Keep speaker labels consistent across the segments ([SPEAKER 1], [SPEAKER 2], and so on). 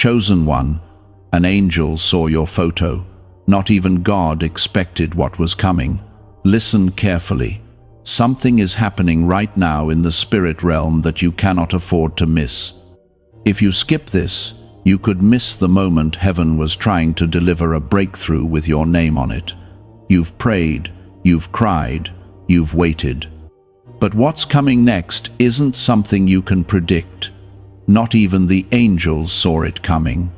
[SPEAKER 1] Chosen one, an angel saw your photo. Not even God expected what was coming. Listen carefully. Something is happening right now in the spirit realm that you cannot afford to miss. If you skip this, you could miss the moment heaven was trying to deliver a breakthrough with your name on it. You've prayed, you've cried, you've waited. But what's coming next isn't something you can predict. Not even the angels saw it coming.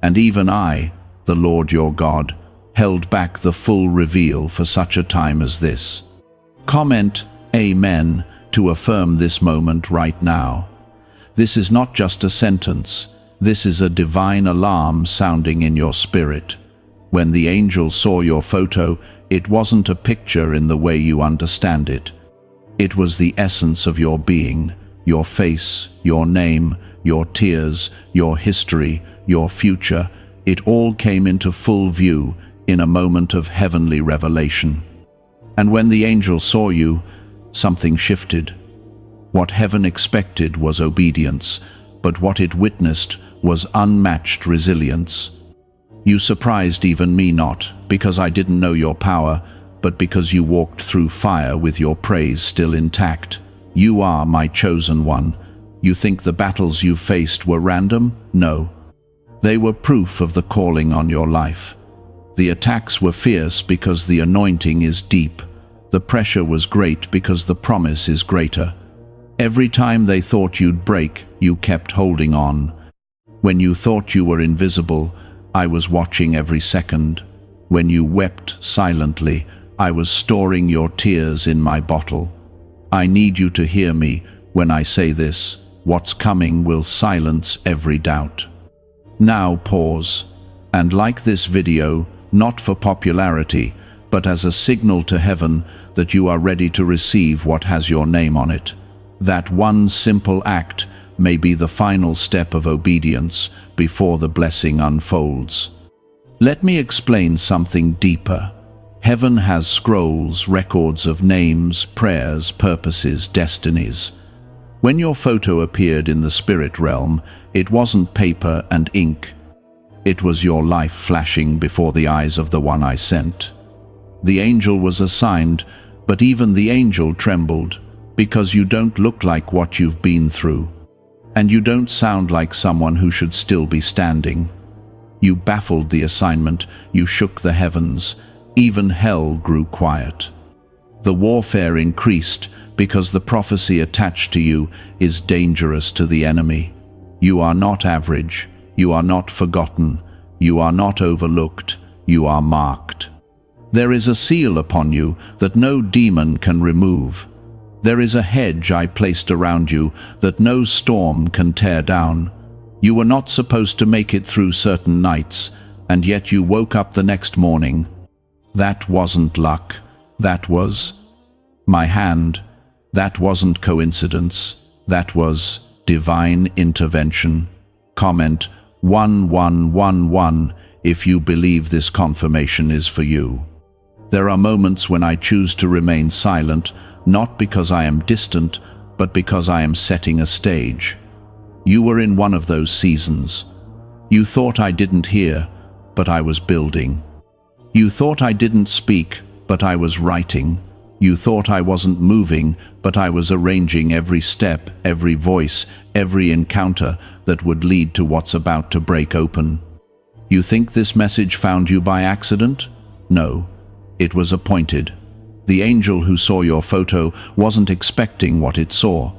[SPEAKER 1] And even I, the Lord your God, held back the full reveal for such a time as this. Comment Amen to affirm this moment right now. This is not just a sentence. This is a divine alarm sounding in your spirit. When the angel saw your photo, it wasn't a picture in the way you understand it. It was the essence of your being, your face, your name, your tears, your history, your future. It all came into full view in a moment of heavenly revelation. And when the angel saw you, something shifted. What heaven expected was obedience, but what it witnessed was unmatched resilience. You surprised even me, not because I didn't know your power, but because you walked through fire with your praise still intact. You are my chosen one. You think the battles you faced were random? No. They were proof of the calling on your life. The attacks were fierce because the anointing is deep. The pressure was great because the promise is greater. Every time they thought you'd break, you kept holding on. When you thought you were invisible, I was watching every second. When you wept silently, I was storing your tears in my bottle. I need you to hear me when I say this. What's coming will silence every doubt. Now pause, and like this video, not for popularity, but as a signal to heaven that you are ready to receive what has your name on it. That one simple act may be the final step of obedience before the blessing unfolds. Let me explain something deeper. Heaven has scrolls, records of names, prayers, purposes, destinies. When your photo appeared in the spirit realm, it wasn't paper and ink. It was your life flashing before the eyes of the one I sent. The angel was assigned, but even the angel trembled, because you don't look like what you've been through. And you don't sound like someone who should still be standing. You baffled the assignment, you shook the heavens, even hell grew quiet. The warfare increased because the prophecy attached to you is dangerous to the enemy. You are not average, you are not forgotten, you are not overlooked, you are marked. There is a seal upon you that no demon can remove. There is a hedge I placed around you that no storm can tear down. You were not supposed to make it through certain nights, and yet you woke up the next morning. That wasn't luck. That was my hand. That wasn't coincidence. That was divine intervention. Comment 1111 if you believe this confirmation is for you. There are moments when I choose to remain silent, not because I am distant, but because I am setting a stage. You were in one of those seasons. You thought I didn't hear, but I was building. You thought I didn't speak, but I was writing. You thought I wasn't moving, but I was arranging every step, every voice, every encounter that would lead to what's about to break open. You think this message found you by accident? No, it was appointed. The angel who saw your photo wasn't expecting what it saw,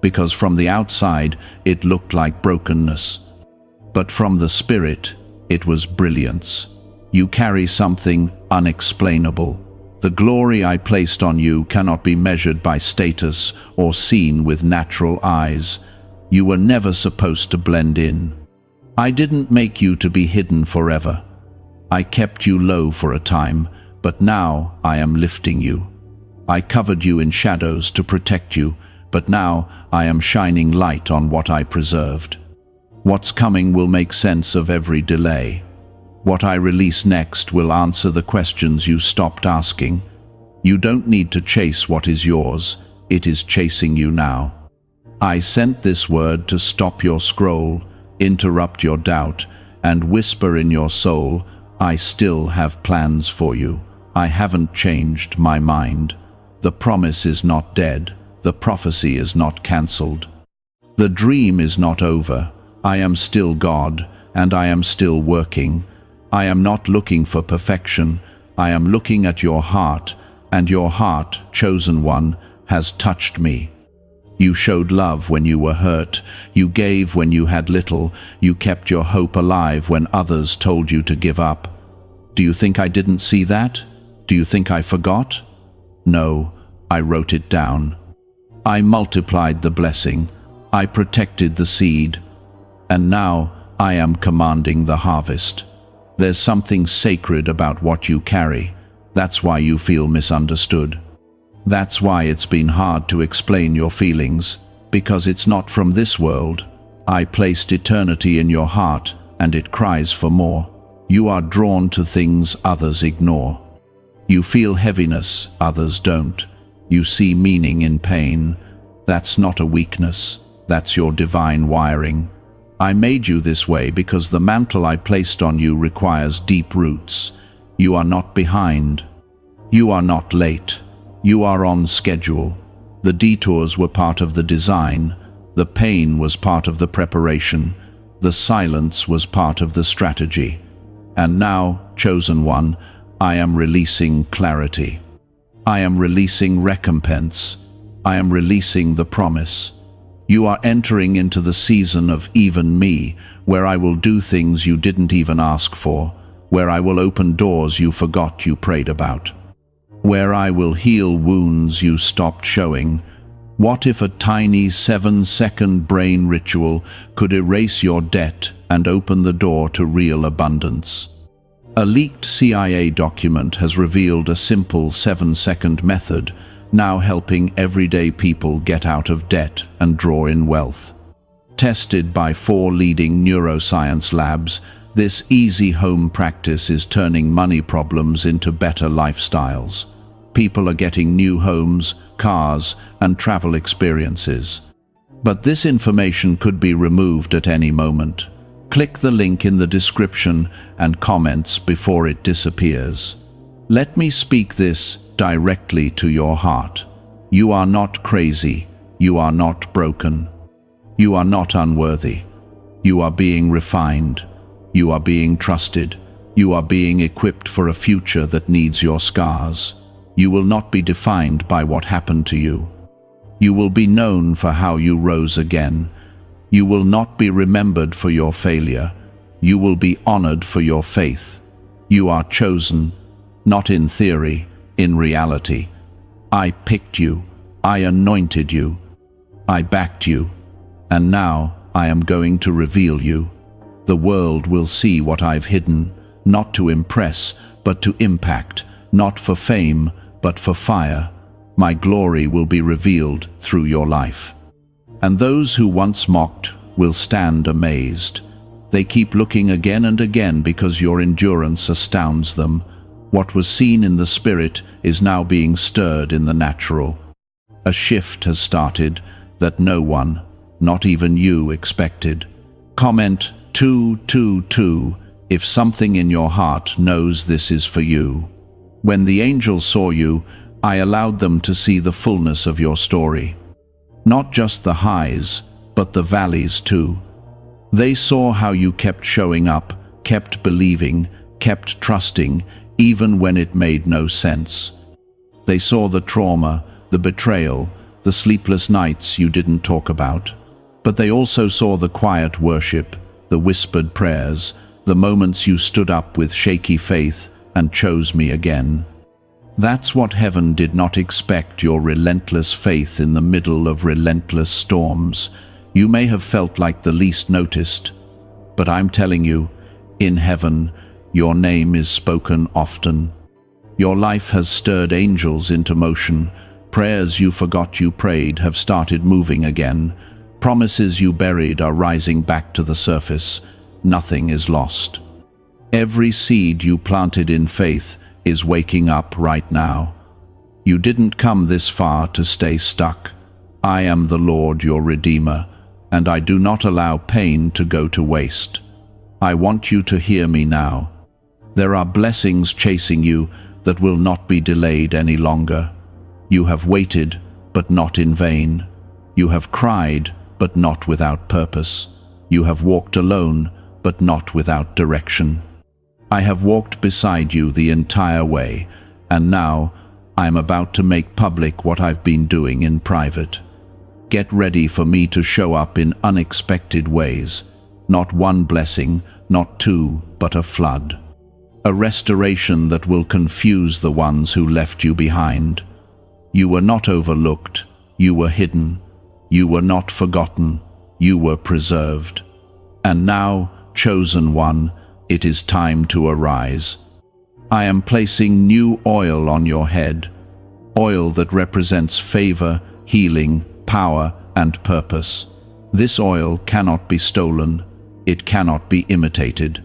[SPEAKER 1] because from the outside it looked like brokenness. But from the spirit, it was brilliance. You carry something unexplainable. The glory I placed on you cannot be measured by status or seen with natural eyes. You were never supposed to blend in. I didn't make you to be hidden forever. I kept you low for a time, but now I am lifting you. I covered you in shadows to protect you, but now I am shining light on what I preserved. What's coming will make sense of every delay. What I release next will answer the questions you stopped asking. You don't need to chase what is yours, it is chasing you now. I sent this word to stop your scroll. interrupt your doubt, and whisper in your soul, I still have plans for you. I haven't changed my mind. The promise is not dead. The prophecy is not cancelled. The dream is not over. I am still God, and I am still working. I am not looking for perfection. I am looking at your heart, and your heart, chosen one, has touched me. You showed love when you were hurt. You gave when you had little. You kept your hope alive when others told you to give up. Do you think I didn't see that? Do you think I forgot? No, I wrote it down. I multiplied the blessing. I protected the seed. And now I am commanding the harvest. There's something sacred about what you carry. That's why you feel misunderstood. That's why it's been hard to explain your feelings, because it's not from this world. I placed eternity in your heart, and it cries for more. You are drawn to things others ignore. You feel heaviness, others don't. You see meaning in pain. That's not a weakness. That's your divine wiring. I made you this way because the mantle I placed on you requires deep roots. You are not behind. You are not late. You are on schedule. The detours were part of the design. The pain was part of the preparation. The silence was part of the strategy. And now, chosen one, I am releasing clarity. I am releasing recompense. I am releasing the promise. You are entering into the season of even me, where I will do things you didn't even ask for, where I will open doors you forgot you prayed about, where I will heal wounds you stopped showing. What if a tiny 7-second brain ritual could erase your debt and open the door to real abundance? A leaked CIA document has revealed a simple 7-second method, now helping everyday people get out of debt and draw in wealth. Tested by 4 leading neuroscience labs, this easy home practice is turning money problems into better lifestyles. People are getting new homes, cars, and travel experiences. But this information could be removed at any moment. Click the link in the description and comments before it disappears. Let me speak this directly to your heart. You are not crazy. You are not broken. You are not unworthy. You are being refined. You are being trusted. You are being equipped for a future that needs your scars. You will not be defined by what happened to you. You will be known for how you rose again. You will not be remembered for your failure. You will be honored for your faith. You are chosen, not in theory, in reality. I picked you. I anointed you. I backed you. And now I am going to reveal you. The world will see what I've hidden, not to impress, but to impact, not for fame, but for fire. My glory will be revealed through your life. And those who once mocked will stand amazed. They keep looking again and again because your endurance astounds them. What was seen in the spirit is now being stirred in the natural. A shift has started that no one, not even you, expected. Comment 222 if something in your heart knows this is for you. When the angels saw you, I allowed them to see the fullness of your story. Not just the highs, but the valleys too. They saw how you kept showing up, kept believing, kept trusting, even when it made no sense. They saw the trauma, the betrayal, the sleepless nights you didn't talk about. But they also saw the quiet worship, the whispered prayers, the moments you stood up with shaky faith and chose me again. That's what heaven did not expect, your relentless faith in the middle of relentless storms. You may have felt like the least noticed, but I'm telling you, in heaven, your name is spoken often. Your life has stirred angels into motion. Prayers you forgot you prayed have started moving again. Promises you buried are rising back to the surface. Nothing is lost. Every seed you planted in faith is waking up right now. You didn't come this far to stay stuck. I am the Lord, your Redeemer, and I do not allow pain to go to waste. I want you to hear me now. There are blessings chasing you that will not be delayed any longer. You have waited, but not in vain. You have cried, but not without purpose. You have walked alone, but not without direction. I have walked beside you the entire way, and now I am about to make public what I've been doing in private. Get ready for me to show up in unexpected ways. Not one blessing, not two, but a flood. A restoration that will confuse the ones who left you behind. You were not overlooked, you were hidden. You were not forgotten, you were preserved. And now, chosen one, it is time to arise. I am placing new oil on your head, oil that represents favor, healing, power, and purpose. This oil cannot be stolen, it cannot be imitated.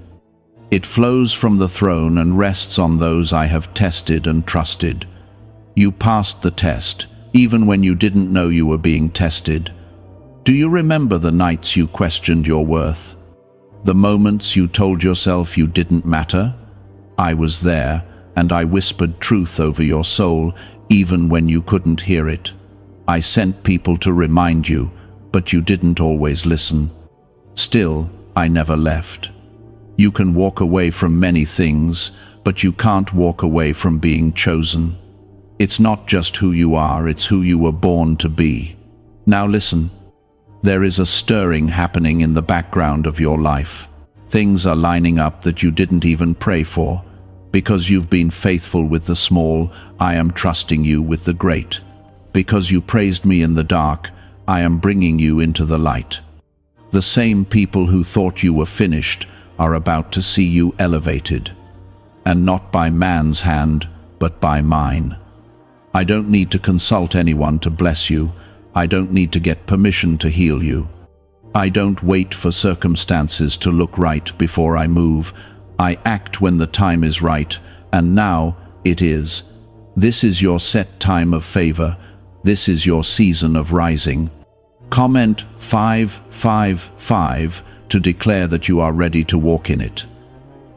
[SPEAKER 1] It flows from the throne and rests on those I have tested and trusted. You passed the test, even when you didn't know you were being tested. Do you remember the nights you questioned your worth? The moments you told yourself you didn't matter? I was there, and I whispered truth over your soul, even when you couldn't hear it. I sent people to remind you, but you didn't always listen. Still, I never left. You can walk away from many things, but you can't walk away from being chosen. It's not just who you are, it's who you were born to be. Now listen. There is a stirring happening in the background of your life. Things are lining up that you didn't even pray for. Because you've been faithful with the small, I am trusting you with the great. Because you praised me in the dark, I am bringing you into the light. The same people who thought you were finished are about to see you elevated. And not by man's hand, but by mine. I don't need to consult anyone to bless you. I don't need to get permission to heal you. I don't wait for circumstances to look right before I move. I act when the time is right, and now it is. This is your set time of favor. This is your season of rising. Comment 555 to declare that you are ready to walk in it.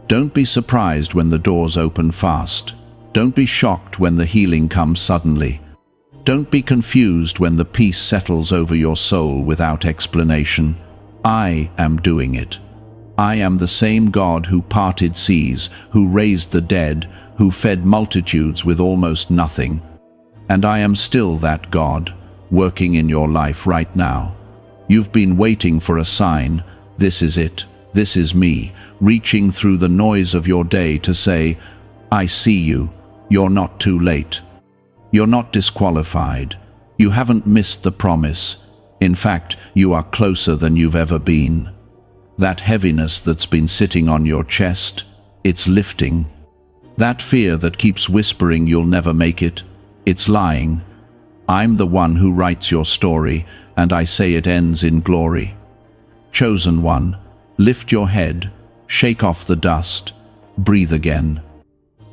[SPEAKER 1] Don't be surprised when the doors open fast. Don't be shocked when the healing comes suddenly. Don't be confused when the peace settles over your soul without explanation. I am doing it. I am the same God who parted seas, who raised the dead, who fed multitudes with almost nothing. And I am still that God, working in your life right now. You've been waiting for a sign. This is it. This is me, reaching through the noise of your day to say, I see you. You're not too late. You're not disqualified. You haven't missed the promise. In fact, you are closer than you've ever been. That heaviness that's been sitting on your chest, it's lifting. That fear that keeps whispering you'll never make it, it's lying. I'm the one who writes your story, and I say it ends in glory. Chosen one, lift your head, shake off the dust, breathe again.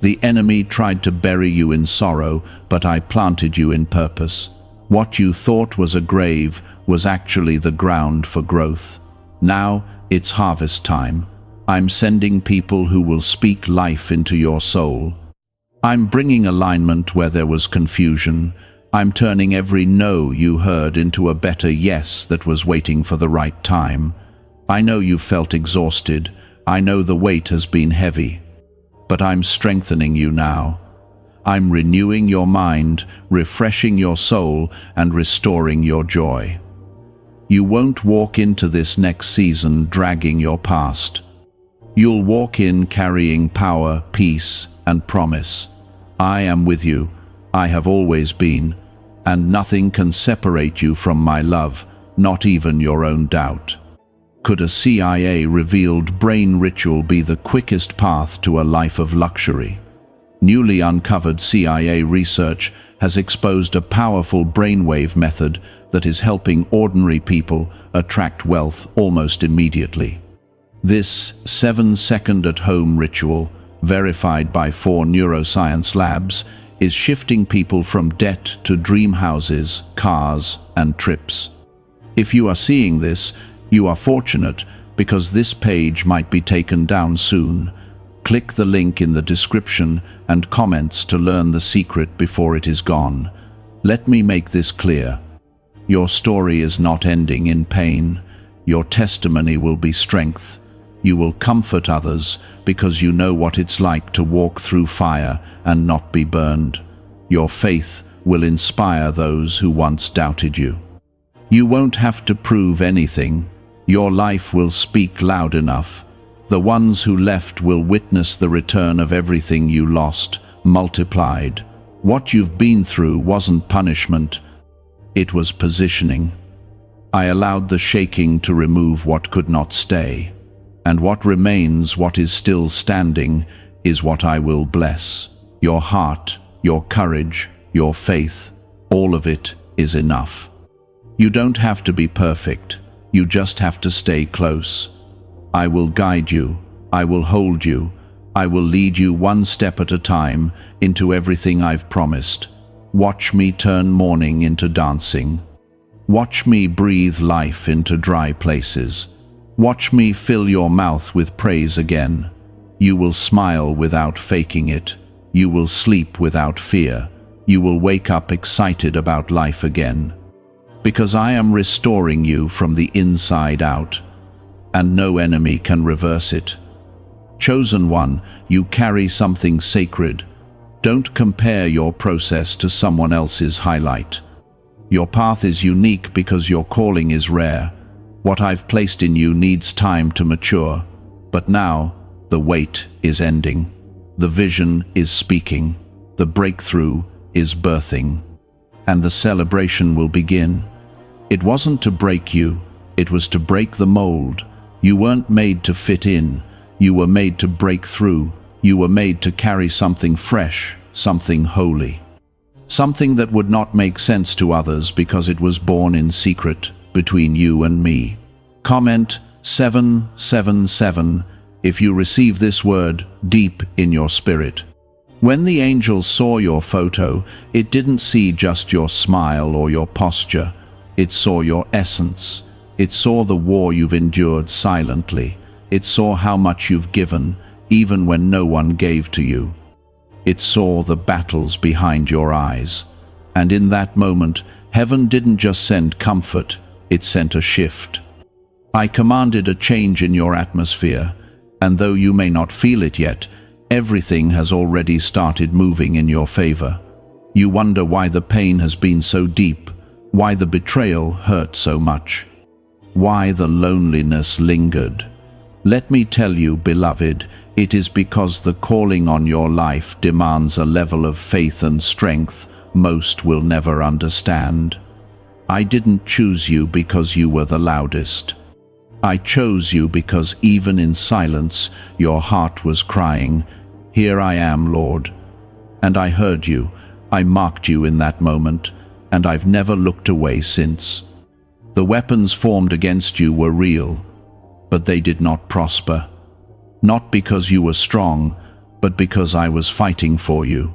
[SPEAKER 1] The enemy tried to bury you in sorrow, but I planted you in purpose. What you thought was a grave was actually the ground for growth. Now it's harvest time. I'm sending people who will speak life into your soul. I'm bringing alignment where there was confusion. I'm turning every no you heard into a better yes that was waiting for the right time. I know you've felt exhausted. I know the weight has been heavy. But I'm strengthening you now. I'm renewing your mind, refreshing your soul, and restoring your joy. You won't walk into this next season dragging your past. You'll walk in carrying power, peace, and promise. I am with you. I have always been. And nothing can separate you from my love, not even your own doubt. Could a CIA-revealed brain ritual be the quickest path to a life of luxury? Newly uncovered CIA research has exposed a powerful brainwave method that is helping ordinary people attract wealth almost immediately. This 7-second at-home ritual, verified by 4 neuroscience labs, is shifting people from debt to dream houses, cars, and trips. If you are seeing this, you are fortunate, because this page might be taken down soon. Click the link in the description and comments to learn the secret before it is gone. Let me make this clear. Your story is not ending in pain. Your testimony will be strength. You will comfort others because you know what it's like to walk through fire and not be burned. Your faith will inspire those who once doubted you. You won't have to prove anything. Your life will speak loud enough. The ones who left will witness the return of everything you lost, multiplied. What you've been through wasn't punishment. It was positioning. I allowed the shaking to remove what could not stay. And what remains, what is still standing, is what I will bless. Your heart, your courage, your faith, all of it is enough. You don't have to be perfect. You just have to stay close. I will guide you. I will hold you. I will lead you one step at a time into everything I've promised. Watch me turn mourning into dancing. Watch me breathe life into dry places. Watch me fill your mouth with praise again. You will smile without faking it. You will sleep without fear. You will wake up excited about life again. Because I am restoring you from the inside out, and no enemy can reverse it. Chosen one, you carry something sacred. Don't compare your process to someone else's highlight. Your path is unique because your calling is rare. What I've placed in you needs time to mature, but now the wait is ending. The vision is speaking. The breakthrough is birthing. And the celebration will begin. It wasn't to break you, it was to break the mold. You weren't made to fit in, you were made to break through. You were made to carry something fresh, something holy. Something that would not make sense to others because it was born in secret between you and me. Comment 777 if you receive this word deep in your spirit. When the angel saw your photo, it didn't see just your smile or your posture. It saw your essence. It saw the war you've endured silently. It saw how much you've given, even when no one gave to you. It saw the battles behind your eyes. And in that moment, heaven didn't just send comfort, it sent a shift. I commanded a change in your atmosphere, and though you may not feel it yet, everything has already started moving in your favor. You wonder why the pain has been so deep, why the betrayal hurt so much, why the loneliness lingered. Let me tell you, beloved, it is because the calling on your life demands a level of faith and strength most will never understand. I didn't choose you because you were the loudest. I chose you because even in silence, your heart was crying, "Here I am, Lord." And I heard you. I marked you in that moment, and I've never looked away since. The weapons formed against you were real, but they did not prosper. Not because you were strong, but because I was fighting for you.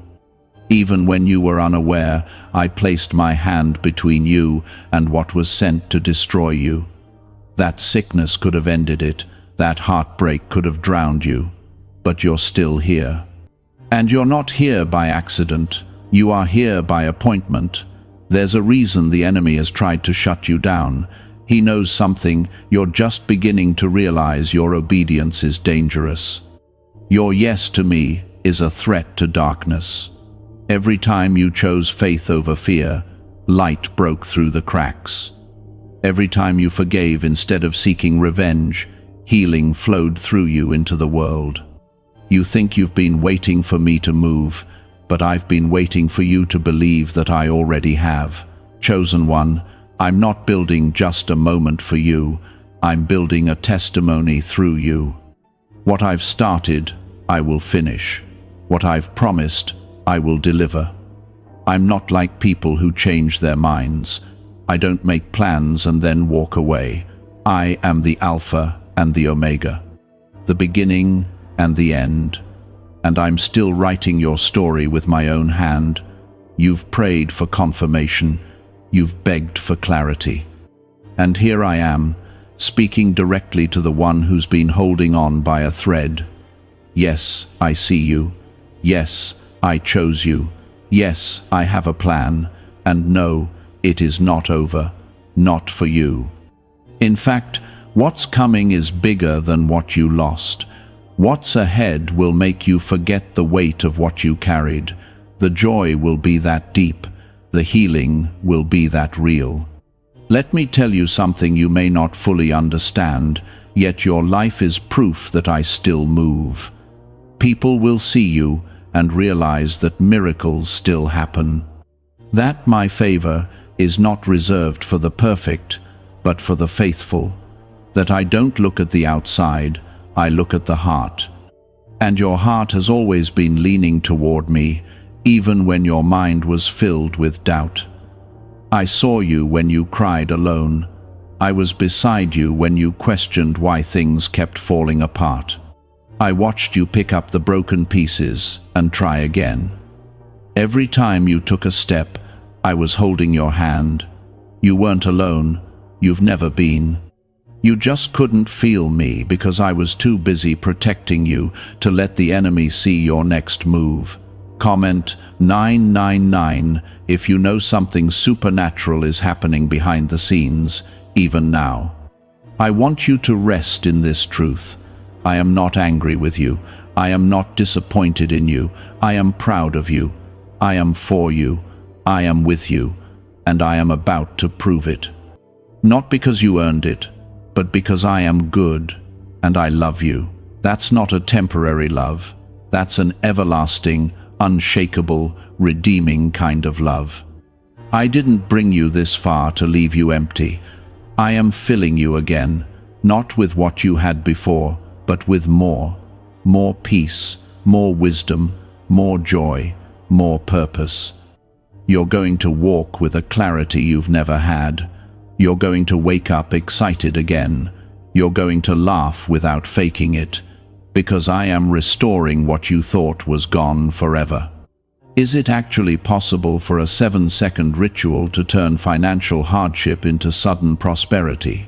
[SPEAKER 1] Even when you were unaware, I placed my hand between you and what was sent to destroy you. That sickness could have ended it, that heartbreak could have drowned you, but you're still here. And you're not here by accident, you are here by appointment. There's a reason the enemy has tried to shut you down. He knows something. You're just beginning to realize your obedience is dangerous. Your yes to me is a threat to darkness. Every time you chose faith over fear, light broke through the cracks. Every time you forgave instead of seeking revenge, healing flowed through you into the world. You think you've been waiting for me to move, but I've been waiting for you to believe that I already have. Chosen one, I'm not building just a moment for you, I'm building a testimony through you. What I've started, I will finish. What I've promised, I will deliver. I'm not like people who change their minds. I don't make plans and then walk away. I am the Alpha and the Omega, the beginning and the end. And I'm still writing your story with my own hand. You've prayed for confirmation. You've begged for clarity. And here I am, speaking directly to the one who's been holding on by a thread. Yes, I see you. Yes, I chose you. Yes, I have a plan. And no, it is not over. Not for you. In fact, what's coming is bigger than what you lost. What's ahead will make you forget the weight of what you carried. The joy will be that deep. The healing will be that real. Let me tell you something you may not fully understand, yet your life is proof that I still move. People will see you and realize that miracles still happen. That, my favor, is not reserved for the perfect, but for the faithful. That I don't look at the outside, I look at the heart. And your heart has always been leaning toward me, even when your mind was filled with doubt. I saw you when you cried alone. I was beside you when you questioned why things kept falling apart. I watched you pick up the broken pieces and try again. Every time you took a step, I was holding your hand. You weren't alone. You've never been. You just couldn't feel me because I was too busy protecting you to let the enemy see your next move. Comment 999 if you know something supernatural is happening behind the scenes, even now. I want you to rest in this truth. I am not angry with you. I am not disappointed in you. I am proud of you. I am for you. I am with you. And I am about to prove it. Not because you earned it, but because I am good and I love you. That's not a temporary love. That's an everlasting, unshakable, redeeming kind of love. I didn't bring you this far to leave you empty. I am filling you again, not with what you had before, but with more. More peace, more wisdom, more joy, more purpose. You're going to walk with a clarity you've never had. You're going to wake up excited again. You're going to laugh without faking it, because I am restoring what you thought was gone forever. Is it actually possible for a 7-second ritual to turn financial hardship into sudden prosperity?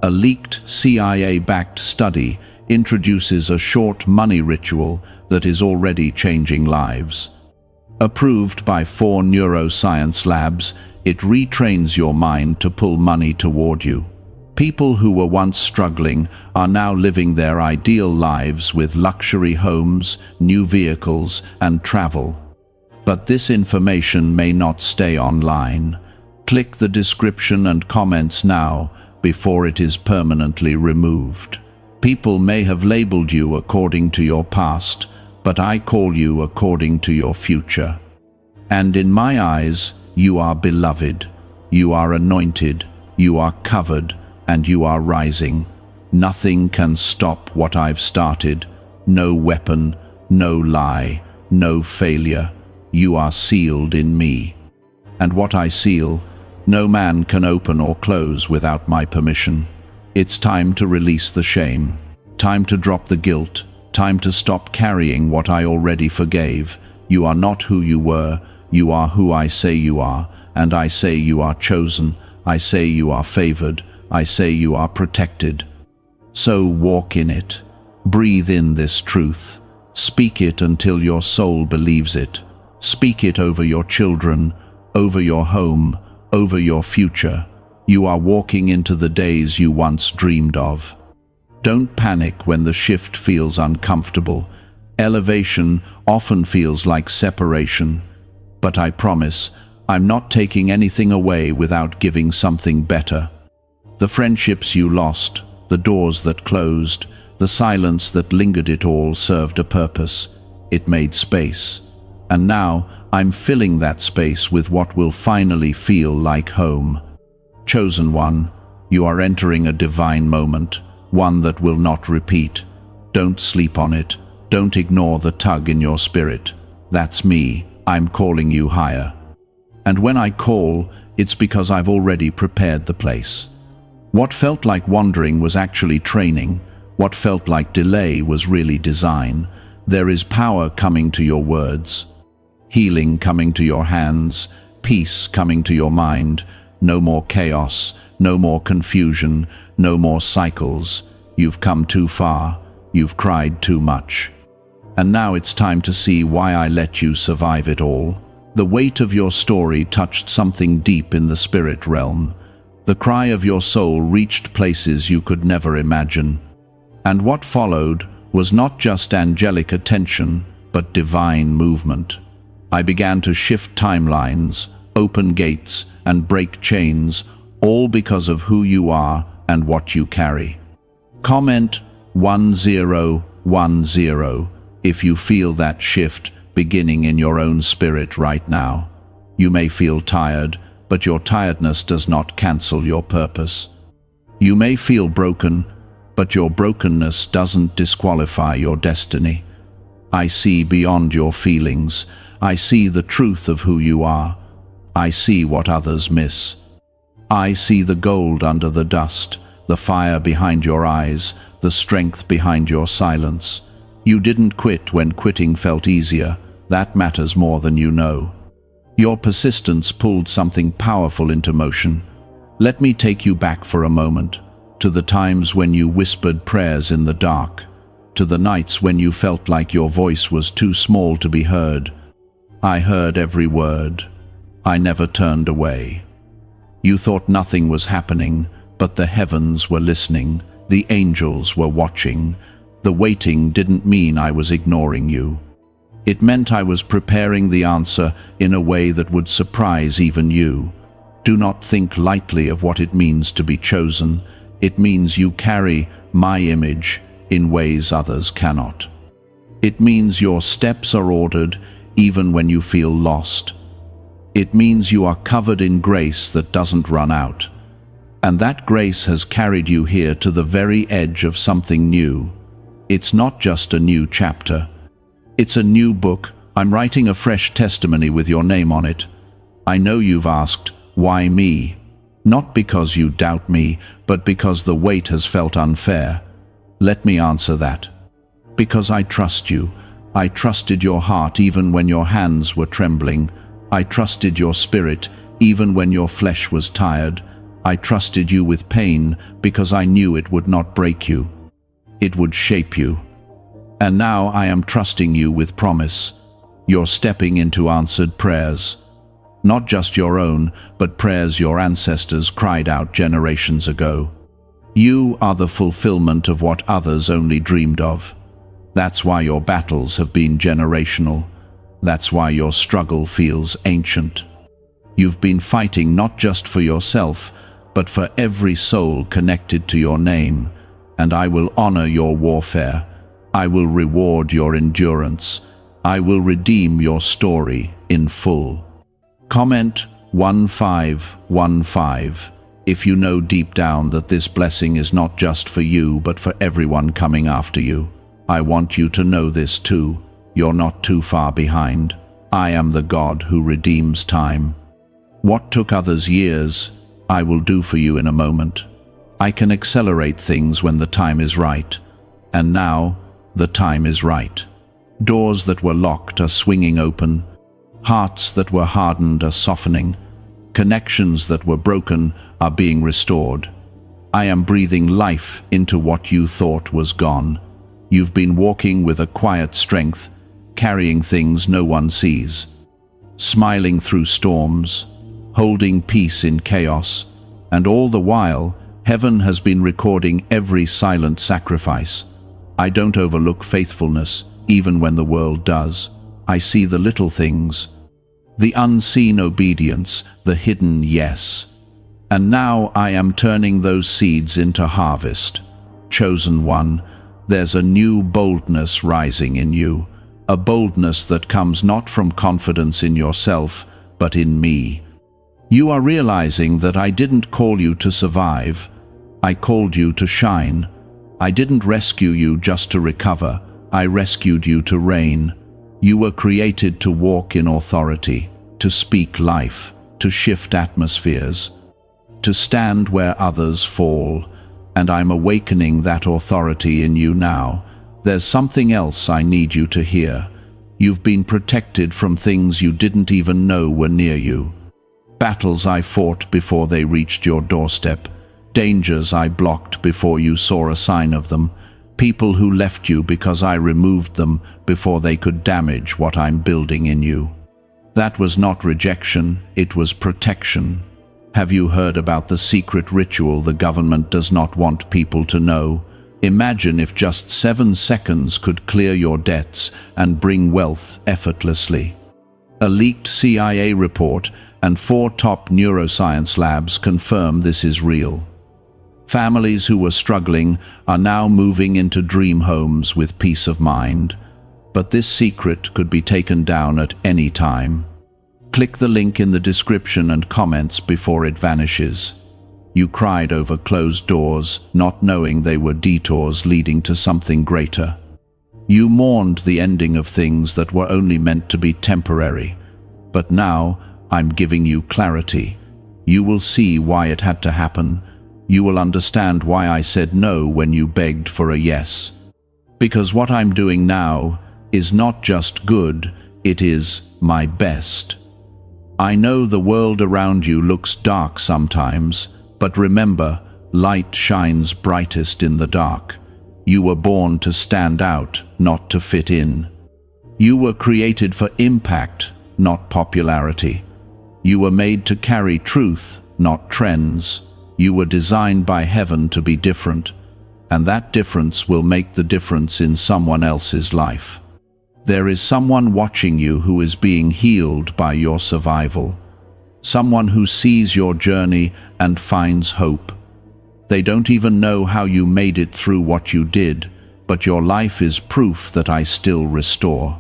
[SPEAKER 1] A leaked CIA-backed study introduces a short money ritual that is already changing lives. Approved by 4 neuroscience labs, it retrains your mind to pull money toward you. People who were once struggling are now living their ideal lives with luxury homes, new vehicles, and travel. But this information may not stay online. Click the description and comments now before it is permanently removed. People may have labeled you according to your past, but I call you according to your future. And in my eyes, you are beloved, you are anointed, you are covered, and you are rising. Nothing can stop what I've started. No weapon, no lie, no failure. You are sealed in me. And what I seal, no man can open or close without my permission. It's time to release the shame, time to drop the guilt, time to stop carrying what I already forgave. You are not who you were, you are who I say you are, and I say you are chosen, I say you are favored, I say you are protected. So walk in it, breathe in this truth, speak it until your soul believes it. Speak it over your children, over your home, over your future. You are walking into the days you once dreamed of. Don't panic when the shift feels uncomfortable. Elevation often feels like separation. But I promise, I'm not taking anything away without giving something better. The friendships you lost, the doors that closed, the silence that lingered, it all served a purpose. It made space. And now I'm filling that space with what will finally feel like home. Chosen one, you are entering a divine moment, one that will not repeat. Don't sleep on it. Don't ignore the tug in your spirit. That's me. I'm calling you higher. And when I call, it's because I've already prepared the place. What felt like wandering was actually training. What felt like delay was really design. There is power coming to your words. Healing coming to your hands, peace coming to your mind, no more chaos, No more confusion, no more cycles. You've come too far, you've cried too much. And now it's time to see why I let you survive it all. The weight of your story touched something deep in the spirit realm. The cry of your soul reached places you could never imagine. And what followed was not just angelic attention, but divine movement. I began to shift timelines, open gates, and break chains, all because of who you are and what you carry. Comment 1010 if you feel that shift beginning in your own spirit right now. You may feel tired, but your tiredness does not cancel your purpose. You may feel broken, but your brokenness doesn't disqualify your destiny. I see beyond your feelings. I see the truth of who you are. I see what others miss. I see the gold under the dust, the fire behind your eyes, the strength behind your silence. You didn't quit when quitting felt easier. That matters more than you know. Your persistence pulled something powerful into motion. Let me take you back for a moment, to the times when you whispered prayers in the dark, to the nights when you felt like your voice was too small to be heard. I heard every word. I never turned away. You thought nothing was happening, but the heavens were listening, the angels were watching. The waiting didn't mean I was ignoring you. It meant I was preparing the answer in a way that would surprise even you. Do not think lightly of what it means to be chosen. It means you carry my image in ways others cannot. It means your steps are ordered even when you feel lost. It means you are covered in grace that doesn't run out. And that grace has carried you here to the very edge of something new. It's not just a new chapter. It's a new book. I'm writing a fresh testimony with your name on it. I know you've asked, why me? Not because you doubt me, but because the weight has felt unfair. Let me answer that. Because I trust you. I trusted your heart even when your hands were trembling. I trusted your spirit even when your flesh was tired. I trusted you with pain because I knew it would not break you. It would shape you. And now I am trusting you with promise. You're stepping into answered prayers. Not just your own, but prayers your ancestors cried out generations ago. You are the fulfillment of what others only dreamed of. That's why your battles have been generational. That's why your struggle feels ancient. You've been fighting not just for yourself, but for every soul connected to your name. And I will honor your warfare. I will reward your endurance. I will redeem your story in full. Comment 1515 if you know deep down that this blessing is not just for you, but for everyone coming after you. I want you to know this too. You're not too far behind. I am the God who redeems time. What took others years, I will do for you in a moment. I can accelerate things when the time is right. And now, the time is right. Doors that were locked are swinging open. Hearts that were hardened are softening. Connections that were broken are being restored. I am breathing life into what you thought was gone. You've been walking with a quiet strength, carrying things no one sees. Smiling through storms, holding peace in chaos, and all the while, heaven has been recording every silent sacrifice. I don't overlook faithfulness, even when the world does. I see the little things, the unseen obedience, the hidden yes. And now I am turning those seeds into harvest. Chosen one, there's a new boldness rising in you, a boldness that comes not from confidence in yourself, but in me. You are realizing that I didn't call you to survive. I called you to shine. I didn't rescue you just to recover. I rescued you to reign. You were created to walk in authority, to speak life, to shift atmospheres, to stand where others fall. And I'm awakening that authority in you now. There's something else I need you to hear. You've been protected from things you didn't even know were near you. Battles I fought before they reached your doorstep. Dangers I blocked before you saw a sign of them. People who left you because I removed them before they could damage what I'm building in you. That was not rejection, it was protection. Have you heard about the secret ritual the government does not want people to know? Imagine if just 7 seconds could clear your debts and bring wealth effortlessly. A leaked CIA report and 4 top neuroscience labs confirm this is real. Families who were struggling are now moving into dream homes with peace of mind. But this secret could be taken down at any time. Click the link in the description and comments before it vanishes. You cried over closed doors, not knowing they were detours leading to something greater. You mourned the ending of things that were only meant to be temporary. But now, I'm giving you clarity. You will see why it had to happen. You will understand why I said no when you begged for a yes. Because what I'm doing now is not just good, it is my best. I know the world around you looks dark sometimes, but remember, light shines brightest in the dark. You were born to stand out, not to fit in. You were created for impact, not popularity. You were made to carry truth, not trends. You were designed by heaven to be different, and that difference will make the difference in someone else's life. There is someone watching you who is being healed by your survival. Someone who sees your journey and finds hope. They don't even know how you made it through what you did, but your life is proof that I still restore.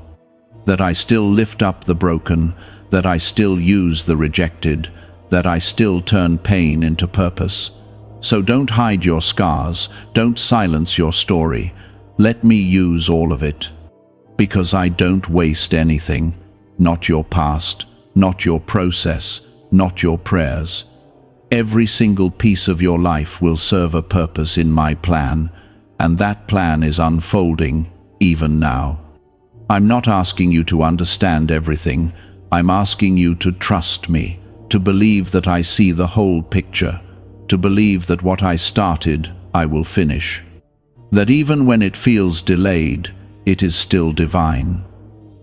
[SPEAKER 1] That I still lift up the broken, that I still use the rejected, that I still turn pain into purpose. So don't hide your scars, don't silence your story. Let me use all of it. Because I don't waste anything, not your past, not your process, not your prayers. Every single piece of your life will serve a purpose in my plan, and that plan is unfolding even now. I'm not asking you to understand everything. I'm asking you to trust me, to believe that I see the whole picture, to believe that what I started, I will finish. That even when it feels delayed, it is still divine.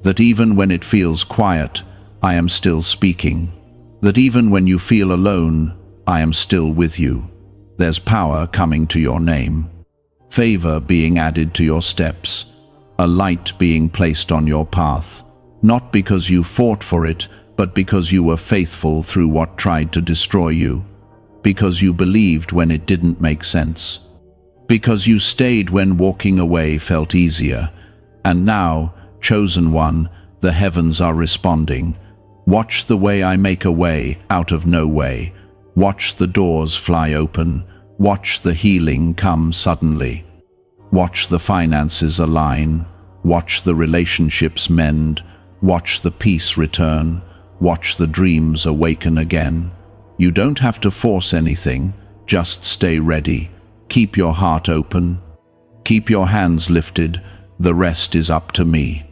[SPEAKER 1] That even when it feels quiet, I am still speaking. That even when you feel alone, I am still with you. There's power coming to your name. Favor being added to your steps. A light being placed on your path. Not because you fought for it, but because you were faithful through what tried to destroy you. Because you believed when it didn't make sense. Because you stayed when walking away felt easier. And now, chosen one, the heavens are responding. Watch the way I make a way out of no way. Watch the doors fly open. Watch the healing come suddenly. Watch the finances align. Watch the relationships mend. Watch the peace return. Watch the dreams awaken again. You don't have to force anything. Just stay ready. Keep your heart open. Keep your hands lifted. The rest is up to me.